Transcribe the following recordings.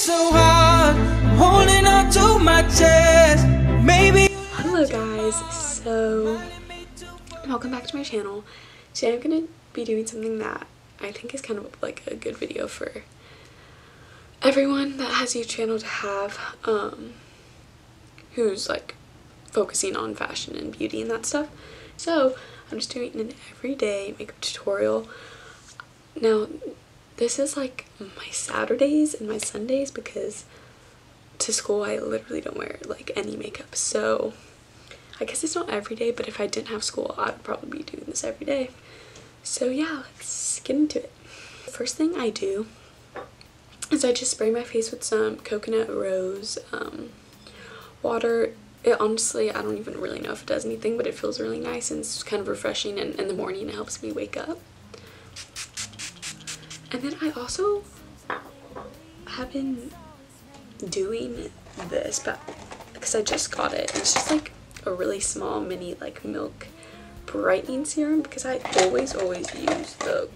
so hard, I'm holding on to my chest. Maybe. Hello guys, so welcome back to my channel. Today I'm gonna be doing something that I think is kind of like a good video for everyone that has a YouTube channel to have, who's like focusing on fashion and beauty and that stuff. So I'm just doing an everyday makeup tutorial. Now this is like my Saturdays and my Sundays because to school I literally don't wear like any makeup, so I guess it's not every day, but if I didn't have school I would probably be doing this every day. So yeah, let's get into it. The first thing I do is I just spray my face with some coconut rose water. It honestly, I don't even really know if it does anything, but it feels really nice and it's kind of refreshing, and in the morning it helps me wake up. And then I also have been doing this, but because I just got it, it's just like a really small mini like milk brightening serum, because I always use the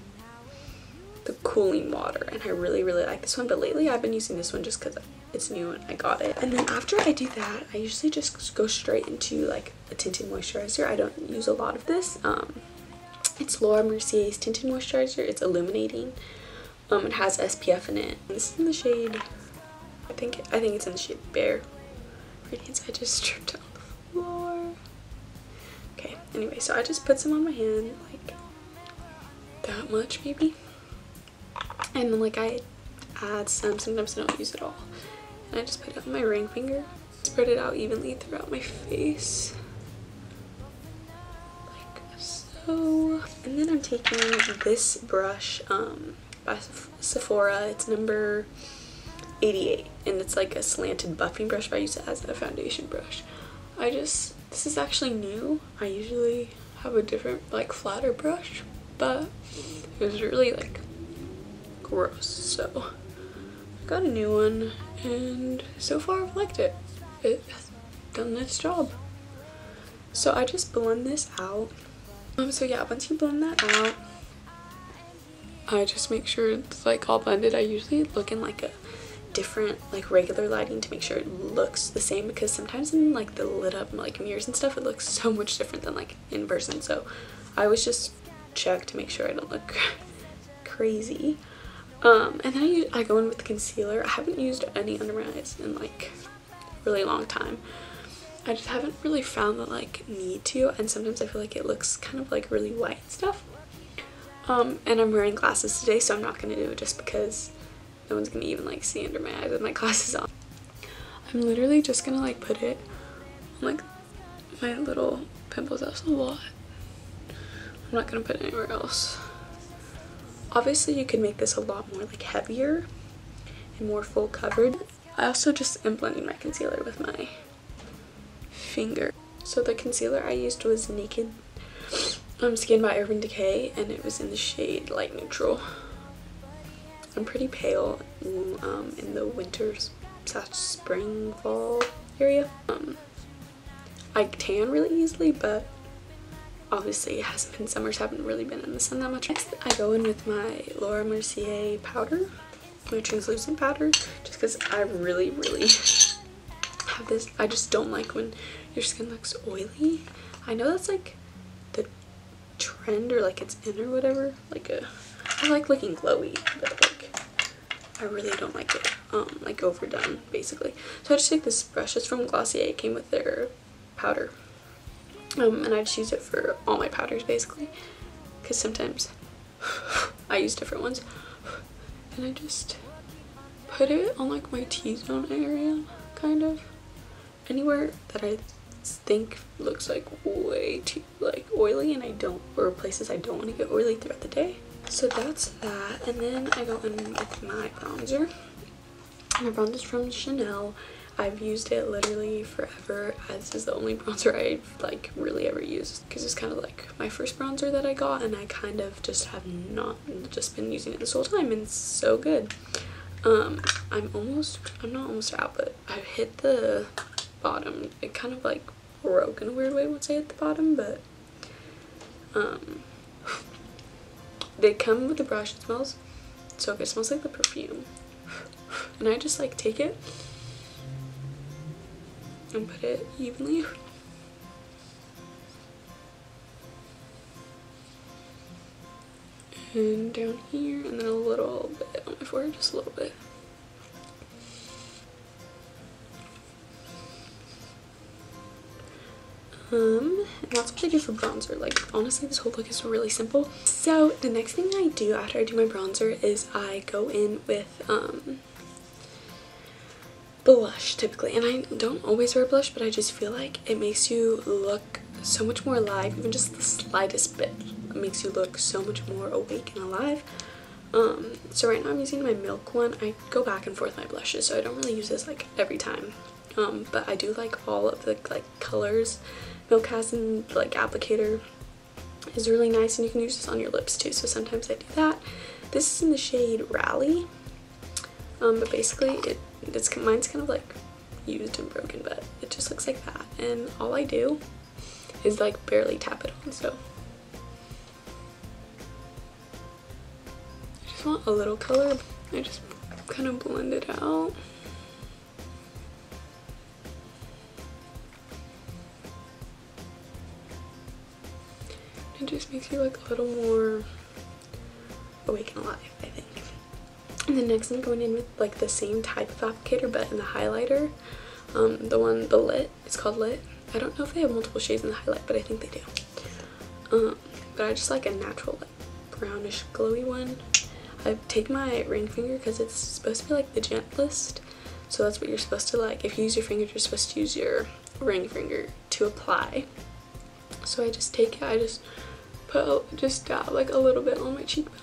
cooling water, and I really like this one, but lately I've been using this one just because it's new and I got it. And then after I do that, I usually just go straight into like a tinted moisturizer. I don't use a lot of this. It's Laura Mercier's tinted moisturizer. It's illuminating. It has SPF in it. This is in the shade, I think it's in the shade Bare Radiance. I just stripped on the floor. Okay, anyway, so I just put some on my hand, like that much maybe. And then like I add some, sometimes I don't use it all. And I just put it on my ring finger. Spread it out evenly throughout my face. Like so. And then I'm taking this brush, by Sephora. It's number 88, and it's like a slanted buffing brush, but I use it as a foundation brush. This is actually new. I usually have a different like flatter brush, but it was really like gross, so I got a new one, and so far I've liked it. It has done its job. So I just blend this out. So yeah, once you blend that out, I just make sure it's like all blended. I usually look in like a different like regular lighting to make sure it looks the same, because sometimes in like the lit up like mirrors and stuff it looks so much different than like in person. So I always just check to make sure I don't look crazy. And then I go in with concealer. I haven't used any under my eyes in like a really long time. I just haven't really found the like need to, and sometimes I feel like it looks kind of like really white and stuff. And I'm wearing glasses today, so I'm not going to do it just because no one's going to even like see under my eyes with my glasses on. I'm literally just going to like put it on like my little pimples. That's a lot. I'm not going to put it anywhere else. Obviously you could make this a lot more like heavier and more full covered. I also just am blending my concealer with my finger. So the concealer I used was Naked Skin by Urban Decay, and it was in the shade Light Neutral. I'm pretty pale in the winters / spring fall area. I tan really easily, but obviously it hasn't been summer, so I haven't really been in the sun that much. Next I go in with my Laura Mercier powder, my translucent powder, just because I really have this. I just don't like when your skin looks oily. I know that's like the trend, or like it's in or whatever. Like I like looking glowy, but like I really don't like it like overdone basically. So I just take this brush. It's from Glossier. It came with their powder. And I just use it for all my powders basically, because sometimes I use different ones. And I just put it on like my T-zone area, kind of. Anywhere that I think looks like way too like oily and I don't, or places I don't want to get oily throughout the day. So that's that. And then I go in with my bronzer. My bronzer is from Chanel. I've used it literally forever. This is the only bronzer I've like really ever used, because it's kind of like my first bronzer that I got, and I kind of just have not just been using it this whole time, and it's so good. I'm not almost out, but I've hit the bottom. It kind of like broke in a weird way once I hit the bottom, but they come with the brush. It smells so good. It smells like the perfume. and I just like take it and put it evenly. And down here, and then a little bit on my forehead, just a little bit. And that's what I do for bronzer. Like, honestly, this whole look is really simple. So the next thing I do after I do my bronzer is I go in with blush typically. And I don't always wear blush, but I just feel like it makes you look so much more alive. Even just the slightest bit makes you look so much more awake and alive. So right now I'm using my Milk one. I go back and forth my blushes, so I don't really use this like every time. But I do like all of the like colors Milk has, and like applicator is really nice, and you can use this on your lips too, so sometimes I do that. This is in the shade Raelee, but basically mine's kind of like used and broken, but it just looks like that, and all I do is like barely tap it on. So I just want a little color. I just kind of blend it out. It just makes you look a little more awake and alive, I think. And then next I'm going in with like the same type of applicator, but in the highlighter. The Lit, it's called Lit. I don't know if they have multiple shades in the highlight, but I think they do. But I just like a natural like brownish glowy one. I take my ring finger because it's supposed to be like the gentlest. So that's what you're supposed to like. If you use your finger, you're supposed to use your ring finger to apply. So I just take it, I just dab like a little bit on my cheekbone.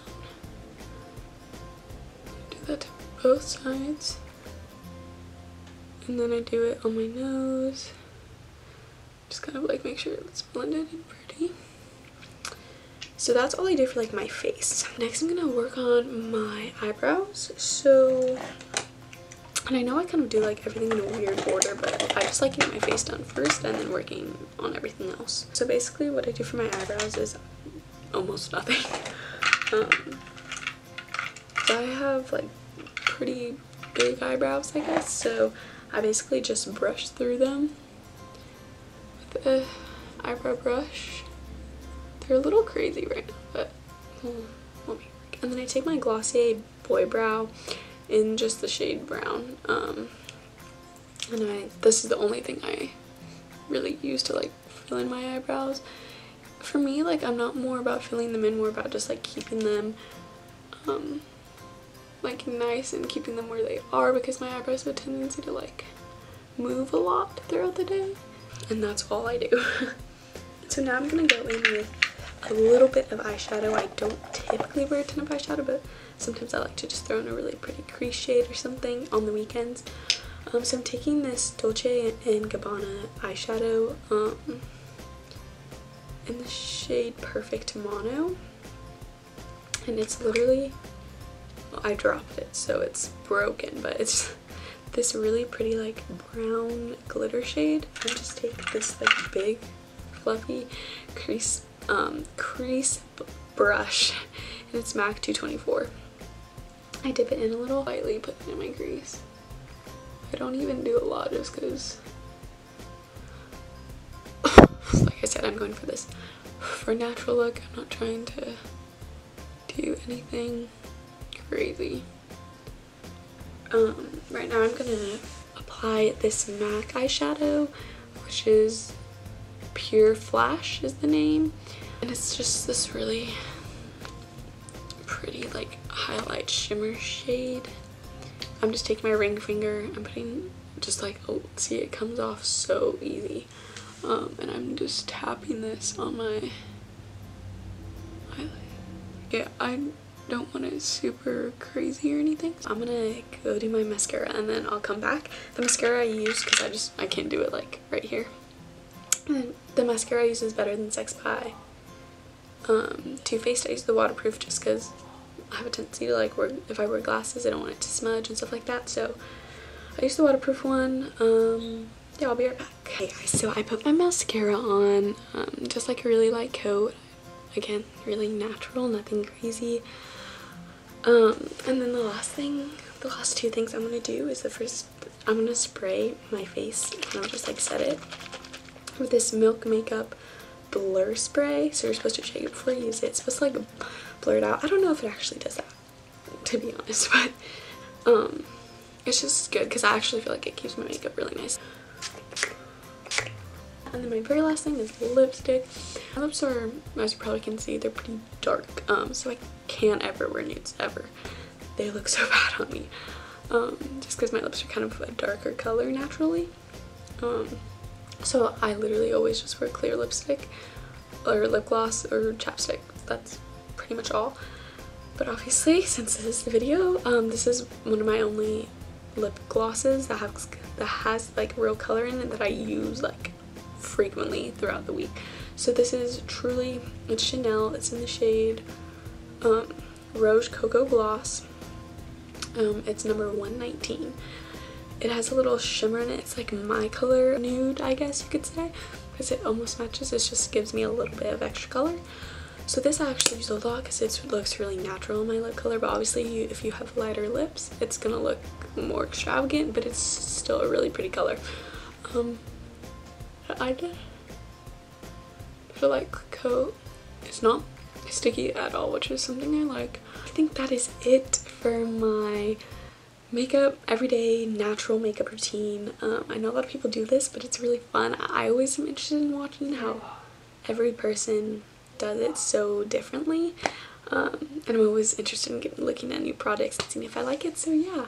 Do that to both sides. And then I do it on my nose. Just kind of like make sure it's blended and pretty. So that's all I do for like my face. Next I'm gonna work on my eyebrows. So, and I know I kind of do like everything in a weird order, but I just like getting my face done first and then working on everything else. So basically what I do for my eyebrows is almost nothing. I have like pretty big eyebrows, I guess, so I basically just brush through them with the eyebrow brush. They're a little crazy right now, but let me work. And then I take my Glossier Boy Brow in just the shade brown, and this is the only thing I really use to like fill in my eyebrows. For me, like, I'm not more about filling them in, more about just like keeping them like nice and keeping them where they are, because my eyebrows have a tendency to like move a lot throughout the day, and that's all I do. So now I'm gonna go in with a little bit of eyeshadow. I don't typically wear a ton of eyeshadow, but sometimes I like to just throw in a really pretty crease shade or something on the weekends. So I'm taking this Dolce & Gabbana eyeshadow in the shade Perfect Mono, and it's literally, well, I dropped it so it's broken, but it's this really pretty like brown glitter shade. I just take this like big fluffy crease brush, and it's MAC 224. I dip it in a little, lightly put it in my crease. I don't even do a lot just because, like I said, I'm going for this for a natural look. I'm not trying to do anything crazy. Right now I'm gonna apply this MAC eyeshadow, which is Pure Flash is the name, and it's just this really pretty like highlight shimmer shade. I'm just taking my ring finger, I'm putting just like, oh, see, it comes off so easy, and I'm just tapping this on my highlight. Yeah, I don't want it super crazy or anything. So I'm gonna go do my mascara and then I'll come back. The mascara I use, because I can't do it like right here. And the mascara I use is Better Than Sex by Too Faced. I use the waterproof just because I have a tendency to like if I wear glasses, I don't want it to smudge and stuff like that. So I use the waterproof one. Yeah, I'll be right back. Okay guys, so I put my mascara on, just like a really light coat. Again, really natural, nothing crazy. And then the last thing The last two things I'm going to do is the first, I'm going to spray my face, kind of just like set it with this Milk Makeup blur spray. So you're supposed to shake it before you use it. It's supposed to like blur it out. I don't know if it actually does that, to be honest, but it's just good because I actually feel like it keeps my makeup really nice. And then my very last thing is lipstick. My lips are, as you probably can see, they're pretty dark, so I can't ever wear nudes, ever. They look so bad on me, just because my lips are kind of a darker color naturally. So I literally always just wear clear lipstick or lip gloss or chapstick. That's pretty much all. But obviously, since this is the video, this is one of my only lip glosses that has like real color in it that I use like frequently throughout the week. So this is truly, it's Chanel. It's in the shade Rouge Cocoa Gloss. It's number 119. It has a little shimmer in it. It's like my color nude, I guess you could say, because it almost matches. It just gives me a little bit of extra color. So this I actually use a lot because it looks really natural in my lip color, but obviously if you have lighter lips, it's gonna look more extravagant, but it's still a really pretty color. I feel like coat is not sticky at all, which is something I like. I think that is it for my makeup, everyday natural makeup routine. I know a lot of people do this, but it's really fun. I always am interested in watching how every person does it so differently, and I'm always interested in looking at new products and seeing if I like it. So yeah,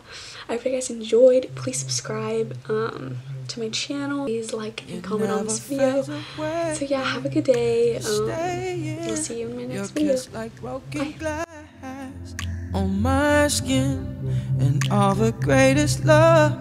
I hope you guys enjoyed. Please subscribe to my channel. Please like and comment on this video. So yeah, have a good day. I'll see you in my next video. Bye. On my skin and all the greatest love.